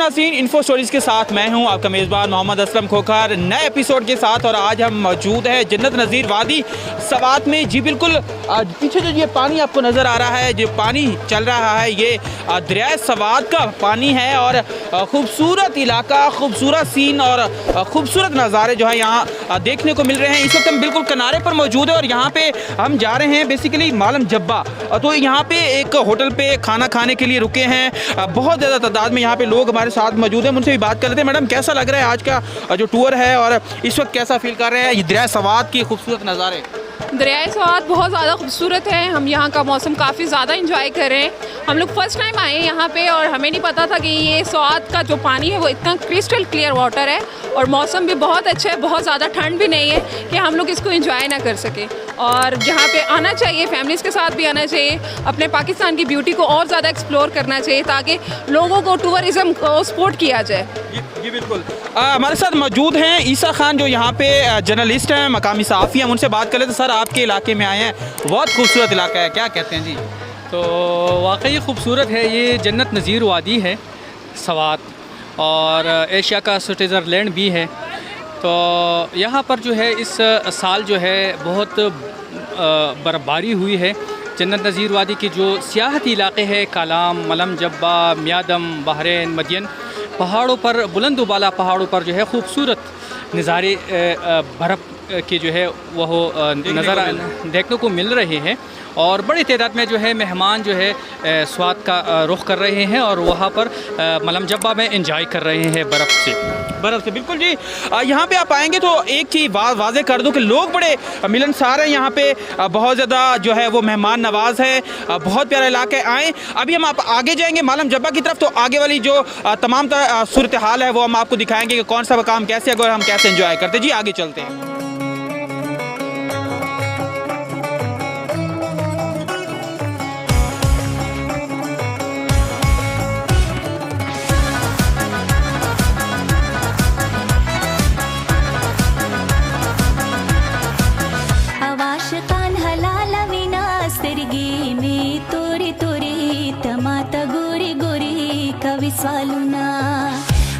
नाज़रीन, info stories के साथ मैं हूं आपका मेज़बान मोहम्मद असलम खोखर, नए एपिसोड के साथ। और आज हम मौजूद हैं जन्नत नज़ीर वादी सवात में। जी बिल्कुल, पीछे जो ये पानी आपको नज़र आ रहा है, जो पानी चल रहा है, ये दरिया सवात का पानी है। और खूबसूरत इलाका, खूबसूरत सीन और खूबसूरत नज़ारे जो है यहाँ देखने को मिल रहे हैं। इस वक्त हम बिल्कुल किनारे पर मौजूद है और यहाँ पे हम जा रहे हैं बेसिकली मालम जब्बा। तो यहाँ पे एक होटल पे खाना खाने के लिए रुके हैं। बहुत ज़्यादा तादाद में यहाँ पे लोग हमारे साथ मौजूद हैं। उनसे भी बात कर लेते हैं। मैडम, कैसा लग रहा है आज का जो टूर है और इस वक्त कैसा फील कर रहे हैं ये दरिया सवात की खूबसूरत नज़ारे? दरिया सवात बहुत ज़्यादा खूबसूरत है। हम यहाँ का मौसम काफ़ी ज़्यादा इंजॉय कर रहे हैं। हम लोग फर्स्ट टाइम आए हैं यहाँ पे और हमें नहीं पता था कि ये सवात का जो पानी है वो इतना क्रिस्टल क्लियर वाटर है और मौसम भी बहुत अच्छा है। बहुत ज़्यादा ठंड भी नहीं है कि हम लोग इसको इंजॉय ना कर सकें। और यहाँ पे आना चाहिए, फैमिलीज़ के साथ भी आना चाहिए। अपने पाकिस्तान की ब्यूटी को और ज़्यादा एक्सप्लोर करना चाहिए ताकि लोगों को टूरिज़म को सपोर्ट किया जाए। जी बिल्कुल। हमारे साथ मौजूद हैं ईसा खान, जो यहाँ पे जर्नलिस्ट हैं, मकामी सहाफ़ी हैं। उनसे बात कर लेते। सर, आपके इलाके में आए हैं, बहुत खूबसूरत इलाका है, क्या कहते हैं जी? तो वाकई खूबसूरत है। ये जन्नत नज़ीर वादी है सवात और एशिया का स्विट्ज़रलैंड भी है। तो यहाँ पर जो है इस साल जो है बहुत बर्फ़बारी हुई है। जन्नत नज़ीर वादी के जो सियाहती इलाके हैं, कालाम, मलम जब्बा, मियादम, बहरैन, मदियन, पहाड़ों पर, बुलंद बाला पहाड़ों पर जो है खूबसूरत नज़ारे बर्फ़ के जो है वह नज़ारा देखने को मिल रहे हैं। और बड़ी तादाद में जो है मेहमान जो है स्वाद का रुख कर रहे हैं और वहाँ पर मलम जब्बा में एंजॉय कर रहे हैं बर्फ़ से। बिल्कुल जी। यहाँ पे आप आएंगे तो एक चीज़ वाज़े कर दूँ कि लोग बड़े मिलनसार हैं यहाँ पे। बहुत ज़्यादा जो है वो मेहमान नवाज है। बहुत प्यारा इलाका है। आएँ, अभी हम आप आगे जाएंगे मालम जब्बा की तरफ, तो आगे वाली जो तमाम सूरत हाल है वो हम आपको दिखाएंगे कि कौन सा काम कैसे अगर हम कैसे एंजॉय करते। जी आगे चलते हैं।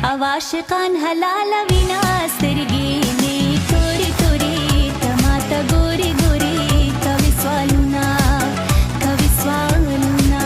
आवाशिकान हलाल विनाश तिरगीनी तोरी तोरी तमाता गोरी गोरी कविस्वालुना कविस्वालुना।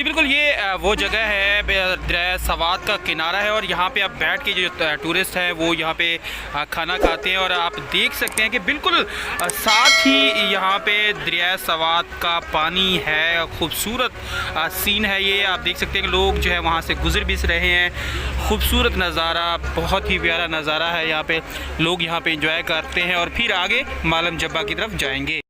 बिल्कुल, ये वो जगह है दरिया सवात का किनारा है और यहाँ पे आप बैठ के जो टूरिस्ट हैं वो यहाँ पे खाना खाते हैं। और आप देख सकते हैं कि बिल्कुल साथ ही यहाँ पे दरिया सवात का पानी है। खूबसूरत सीन है ये, आप देख सकते हैं कि लोग जो है वहाँ से गुजर भी रहे हैं। खूबसूरत नज़ारा, बहुत ही प्यारा नज़ारा है। यहाँ पे लोग यहाँ पे इंजॉय करते हैं और फिर आगे मालम जब्बा की तरफ जाएंगे।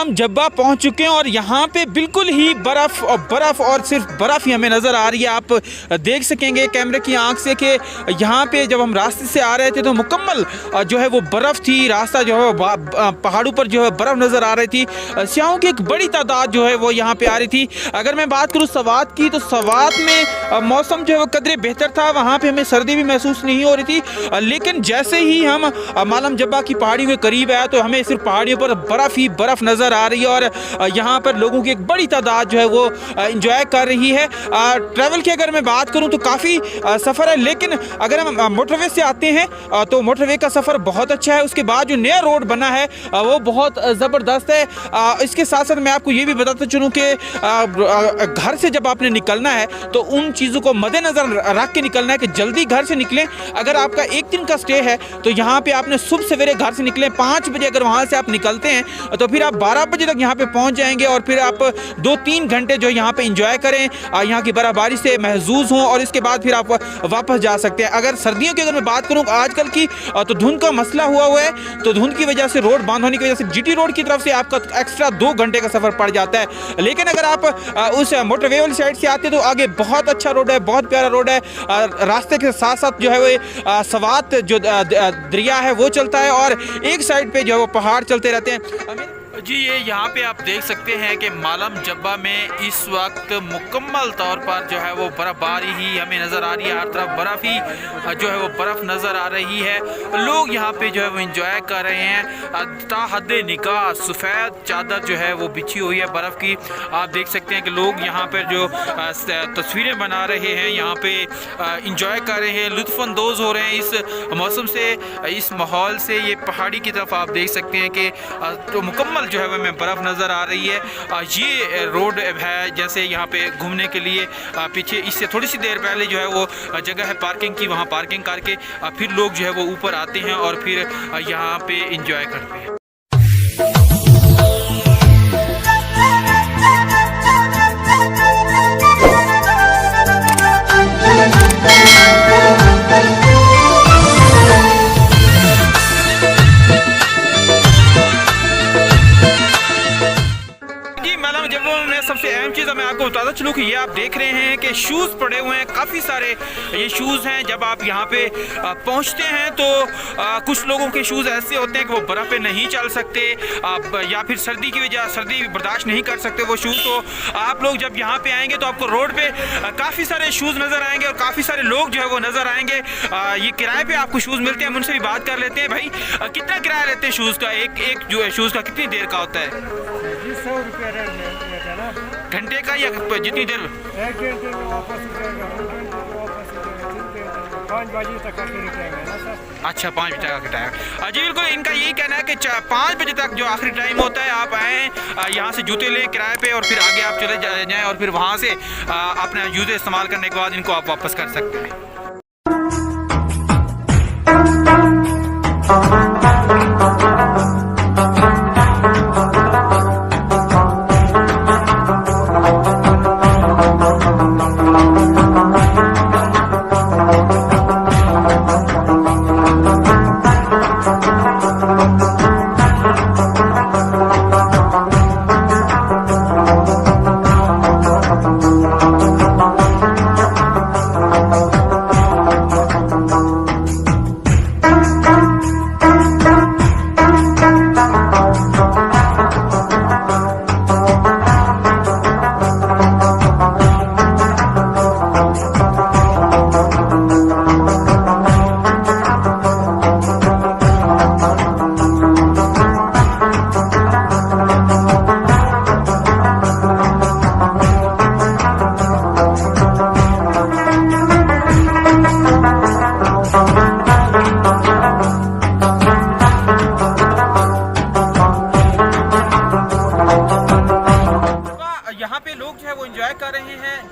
मालम जब्बा पहुंच चुके हैं और यहाँ पे बिल्कुल ही बर्फ़ और सिर्फ बर्फ़ ही हमें नज़र आ रही है। आप देख सकेंगे कैमरे की आंख से कि यहाँ पे जब हम रास्ते से आ रहे थे तो मुकम्मल जो है वो बर्फ़ थी। रास्ता जो है पहाड़ों पर जो है बर्फ़ नज़र आ रही थी। सियाहों की एक बड़ी तादाद जो है वो यहाँ पे आ रही थी। अगर मैं बात करूँ सवात की, तो सवात में मौसम जो है वो कदरे बेहतर था। वहाँ पे हमें सर्दी भी महसूस नहीं हो रही थी, लेकिन जैसे ही हम मालम जब्बा की पहाड़ियों के करीब आया तो हमें सिर्फ पहाड़ियों पर बर्फ़ ही बर्फ़ नज़र आ रही है और यहाँ पर लोगों की एक बड़ी तादाद जो है वो इंजॉय कर रही है। ट्रैवल की अगर मैं बात करूँ तो काफ़ी सफ़र है, लेकिन अगर हम मोटरवे से आते हैं तो मोटरवे का सफ़र बहुत अच्छा है। उसके बाद जो नया रोड बना है वो बहुत ज़बरदस्त है। इसके साथ साथ मैं आपको ये भी बताता चलूँ कि घर से जब आपने निकलना है तो उन चीज़ों को मद्देनज़र रख के निकलना है कि जल्दी घर से निकलें। अगर आपका एक दिन का स्टे है तो यहाँ पे आपने सुबह सवेरे घर से निकलें 5 बजे। अगर वहाँ से आप निकलते हैं तो फिर आप 12 बजे तक यहाँ पे पहुँच जाएंगे और फिर आप 2-3 घंटे जो यहाँ पे इंजॉय करें, यहाँ की बर्फबारी से महजूज हों और इसके बाद फिर आप वापस जा सकते हैं। अगर सर्दियों की अगर मैं बात करूँ आजकल की, तो धुंध का मसला हुआ है, तो धुंध की वजह से रोड बंद होने की वजह से जीटी रोड की तरफ से आपका एक्स्ट्रा 2 घंटे का सफ़र पड़ जाता है। लेकिन अगर आप उस मोटरवे वाली साइड से आते हैं तो आगे बहुत अच्छा रोड है, बहुत प्यारा रोड है। रास्ते के साथ साथ जो है वो सवात जो दरिया है वो चलता है और एक साइड पे जो है वो पहाड़ चलते रहते हैं। जी ये यहाँ पे आप देख सकते हैं कि मालम जब्बा में इस वक्त मुकम्मल तौर पर जो है वो बर्फ़बारी ही हमें नज़र आ रही है। हर तरफ बर्फ़ ही जो है वो बर्फ़ नज़र आ रही है। लोग यहाँ पे जो है वो इंजॉय कर रहे हैं। ताहद निगाह सफ़ेद चादर जो है वो बिछी हुई है बर्फ़ की। आप देख सकते हैं कि लोग यहाँ पर जो तस्वीरें बना रहे हैं, यहाँ पे इंजॉय कर रहे हैं, लुत्फ़अंदोज़ हो रहे हैं इस मौसम से, इस माहौल से। ये पहाड़ी की तरफ आप देख सकते हैं कि तो मुकम्मल जो है वह में बर्फ़ नज़र आ रही है। ये रोड है जैसे यहाँ पे घूमने के लिए पीछे इससे थोड़ी सी देर पहले जो है वो जगह है पार्किंग की, वहाँ पार्किंग करके फिर लोग जो है वो ऊपर आते हैं और फिर यहाँ पे इंजॉय करते हैं। सबसे अहम चीज़ मैं आपको बताता चलूँ कि ये आप देख रहे हैं कि शूज़ पड़े हुए हैं, काफ़ी सारे ये शूज़ हैं। जब आप यहाँ पे पहुँचते हैं तो कुछ लोगों के शूज़ ऐसे होते हैं कि वो बर्फ़ पे नहीं चल सकते, या फिर सर्दी की वजह सर्दी बर्दाश्त नहीं कर सकते वो शूज़। तो आप लोग जब यहाँ पे आएंगे तो आपको रोड पे काफ़ी सारे शूज़ नज़र आएंगे और काफ़ी सारे लोग जो है वो नज़र आएंगे। ये किराए पे आपको शूज़ मिलते हैं। हम उनसे भी बात कर लेते हैं, भाई कितना किराया लेते हैं शूज़ का? एक जो है शूज़ का कितनी देर का होता है? 100 रुपये घंटे का या जितनी देर? 1 घंटे में वापस 5 बजे तक का टाइम है ना सर। अच्छा 5 बजे तक का टाइम। जी बिल्कुल, इनका यही कहना है कि 5 बजे तक जो आखिरी टाइम होता है। आप आएँ यहाँ से जूते लें किराए पे और फिर आगे आप चले जाएँ और फिर वहाँ से अपने जूते इस्तेमाल करने के बाद इनको आप वापस कर सकते हैं।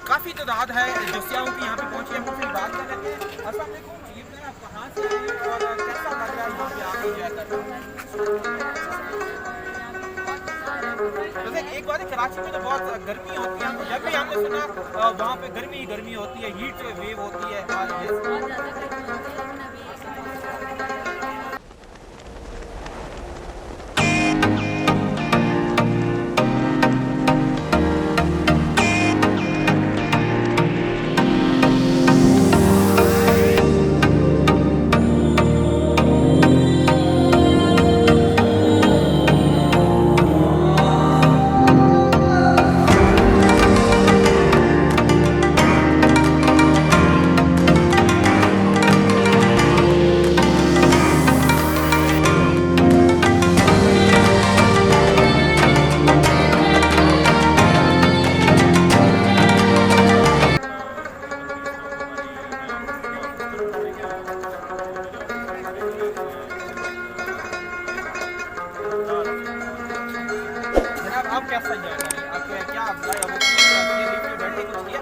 काफ़ी तादाद है जो सियाहों की यहाँ पे पहुँची है। हमसे बात कर लेते हैं। अस्सलाम वालेकुम, ये बताएं आप कहाँ से आए हैं और कैसा लग रहा है यहाँ पे आके एंजॉय करना? जैसे एक बार कराची में तो बहुत गर्मी होती है, जब भी हमने सुना वहाँ पे गर्मी ही गर्मी होती है, हीट वेव होती है। कैसा एंजॉय करें? आपके क्या वो बैठने कुछ किया?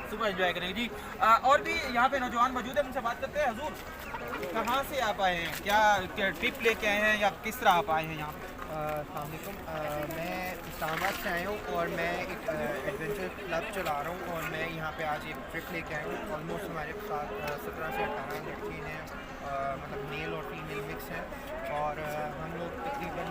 सुबह एंजॉय करेंगे जी। और भी यहाँ पे नौजवान मौजूद है, उनसे बात करते हैं। हजूर, कहाँ से आप आए हैं? क्या ट्रिप लेके आए हैं या किस तरह आप आए हैं यहाँ पे? अस्सलामुअलैकुम, मैं इस्लामाबाद से आया हूँ और मैं एक एडवेंचर क्लब चला रहा हूँ और मैं यहाँ पे आज एक ट्रिप लेके आया हूँ। ऑलमोस्ट हमारे साथ 17 से 18 लड़के हैं, मतलब मेल और फीमेल मिक्स हैं और हम लोग तकरीबन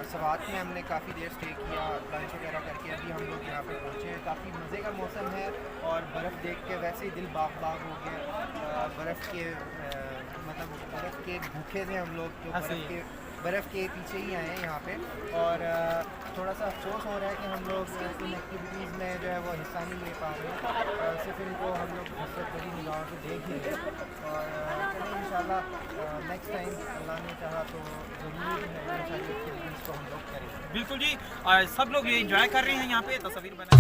सवात में हमने काफ़ी देर स्टे किया, लंच वगैरह करके अभी हम लोग यहाँ पे पहुँचे हैं। काफ़ी मज़े का मौसम है और बर्फ़ देख के वैसे ही दिल बाग बाग हो गया। बर्फ़ के मतलब बर्फ़ के भूखे थे हम लोग, जो बर्फ़ के पीछे ही आए हैं यहाँ पे और थोड़ा सा अफसोस हो रहा है कि हम लोग इन एक्टिविटीज़ में जो है वो हिस्सा नहीं ले पा रहे हैं। सिर्फ इनको हम लोग हसरत बड़ी निगाहों से देख ही रहे हैं और चलिए इंशाल्लाह नेक्स्ट टाइम अल्लाह ने चाहा तो ज़रूर इन सारी एक्टिविटीज़ को हम लोग करेंगे। बिल्कुल जी, सब लोग ये एंजॉय कर रहे हैं यहाँ पे, तस्वीर बना।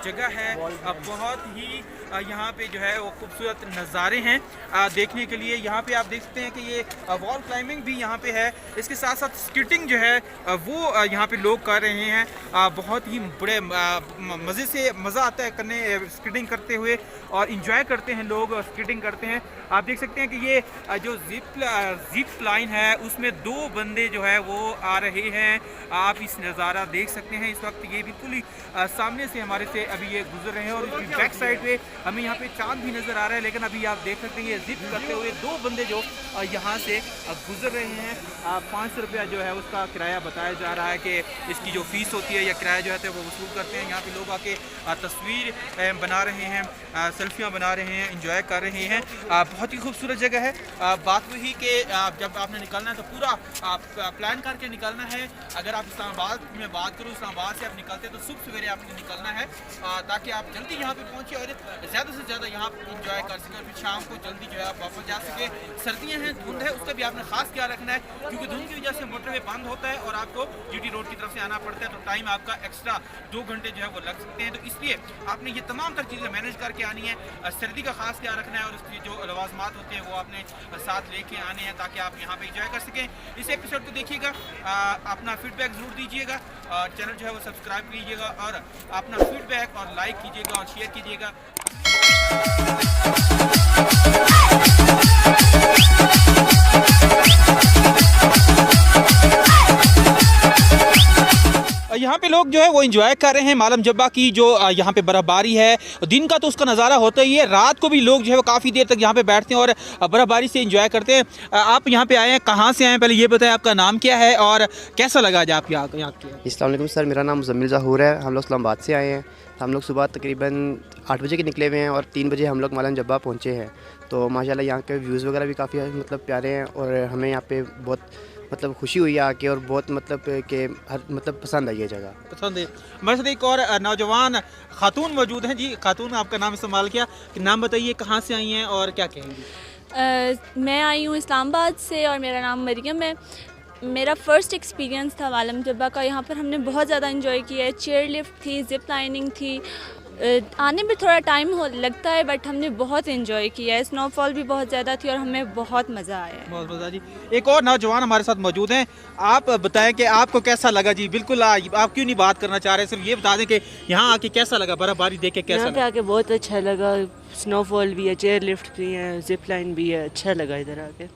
जगह है, बहुत ही यहाँ पे जो है वो खूबसूरत नज़ारे हैं देखने के लिए। यहाँ पे आप देख सकते हैं कि ये वॉल क्लाइंबिंग भी यहाँ पे है, इसके साथ साथ स्केटिंग जो है वो यहाँ पे लोग कर रहे हैं। बहुत ही बड़े मज़े से मज़ा आता है करने, स्केटिंग करते हुए और इन्जॉय करते हैं लोग, स्केटिंग करते हैं। आप देख सकते हैं कि ये जो जिप लाइन है उसमें 2 बंदे जो है वो आ रहे हैं। आप इस नज़ारा देख सकते हैं इस वक्त, ये बिल्कुल ही सामने से हमारे से अभी ये गुजर रहे हैं और इसकी बैक साइड पे हमें यहाँ पे चांद भी नज़र आ रहा है। लेकिन अभी आप देख सकते हैं ये जिप करते हुए 2 बंदे जो यहाँ से गुजर रहे हैं। 500 रुपया जो है उसका किराया बताया जा रहा है कि इसकी जो फ़ीस होती है या किराया जो है वो वसूल करते हैं। यहाँ पे लोग आके तस्वीर बना रहे हैं, सेल्फियाँ बना रहे हैं, इंजॉय कर रहे हैं। बहुत ही खूबसूरत जगह है। बात वही कि जब आपने निकलना है तो पूरा प्लान करके निकलना है। अगर आप इस्लामाबाद में बात करूँ, इस्लामाबाद से आप निकलते हैं तो सुबह सवेरे आपने निकलना है ताकि आप जल्दी यहाँ पे पहुँचे और ज़्यादा से ज़्यादा यहाँ इंजॉय कर सकें और फिर शाम को जल्दी जो है आप वापस जा सके। सर्दियाँ हैं, धुंध है, उसका भी आपने खास ख्याल रखना है क्योंकि धुंध की वजह से मोटरवे बंद होता है और आपको जीटी रोड की तरफ से आना पड़ता है, तो टाइम आपका एक्स्ट्रा 2 घंटे जो है वो लग सकते हैं। तो इसलिए आपने ये तमाम तर चीज़ें मैनेज करके आनी है। सर्दी का खास ख्याल रखना है और उसकी जो लवाजमात होते हैं वो आपने साथ लेके आने हैं ताकि आप यहाँ पे इंजॉय कर सकें। इस एपिसोड को देखिएगा, अपना फीडबैक ज़रूर दीजिएगा, चैनल जो है वो सब्सक्राइब कीजिएगा और अपना फीडबैक और लाइक कीजिएगा और शेयर कीजिएगा। यहाँ पे लोग जो है वो एंजॉय कर रहे हैं मालम जब्बा की जो यहाँ पे बर्फबारी है। दिन का तो उसका नज़ारा होता ही है, रात को भी लोग जो है वो काफ़ी देर तक यहाँ पे बैठते हैं और बर्फबारी से एंजॉय करते हैं। आप यहाँ पे आए हैं, कहाँ से आए हैं, पहले ये बताएं आपका नाम क्या है और कैसा लगा आज आप यहाँ के? अस्सलाम वालेकुम सर, मेरा नाम मुज़म्मिल ज़हूर है। हम लोग इस्लामाबाद से आए हैं। हम लोग सुबह तकरीबन 8 बजे के निकले हुए हैं और 3 बजे हम लोग मालन जब्बा पहुँचे हैं। तो माशाल्लाह यहाँ के व्यूज़ वगैरह भी काफ़ी मतलब प्यारे हैं और हमें यहाँ पे बहुत मतलब खुशी हुई है आके और बहुत मतलब कि हर मतलब पसंद आई है जगह, पसंद है। मेरे साथ एक और नौजवान खातून मौजूद हैं। जी खातून, आपका नाम इस्तेमाल किया, नाम बताइए, कहाँ से आई हैं और क्या कहेंगी? मैं आई हूँ इस्लामाबाद से और मेरा नाम मरियम है। मेरा फ़र्स्ट एक्सपीरियंस था मालम जब्बा का। यहाँ पर हमने बहुत ज़्यादा इंजॉय किया है। चेयर लिफ्ट थी, जिप लाइनिंग थी, आने में थोड़ा टाइम लगता है बट हमने बहुत इन्जॉय किया है। स्नोफॉल भी बहुत ज़्यादा थी और हमें बहुत मज़ा आया है। बहुत मज़ा जी। एक और नौजवान हमारे साथ मौजूद हैं, आप बताएं कि आपको कैसा लगा? जी बिल्कुल, आप क्यों नहीं बात करना चाह रहे, सिर्फ ये बता दें कि यहाँ आके कैसा लगा, बर्फबारी देख के कैसा लगा? आके बहुत अच्छा लगा। स्नोफॉल भी है, चेयर लिफ्ट भी है, जिप लाइन भी है, अच्छा लगा इधर आके।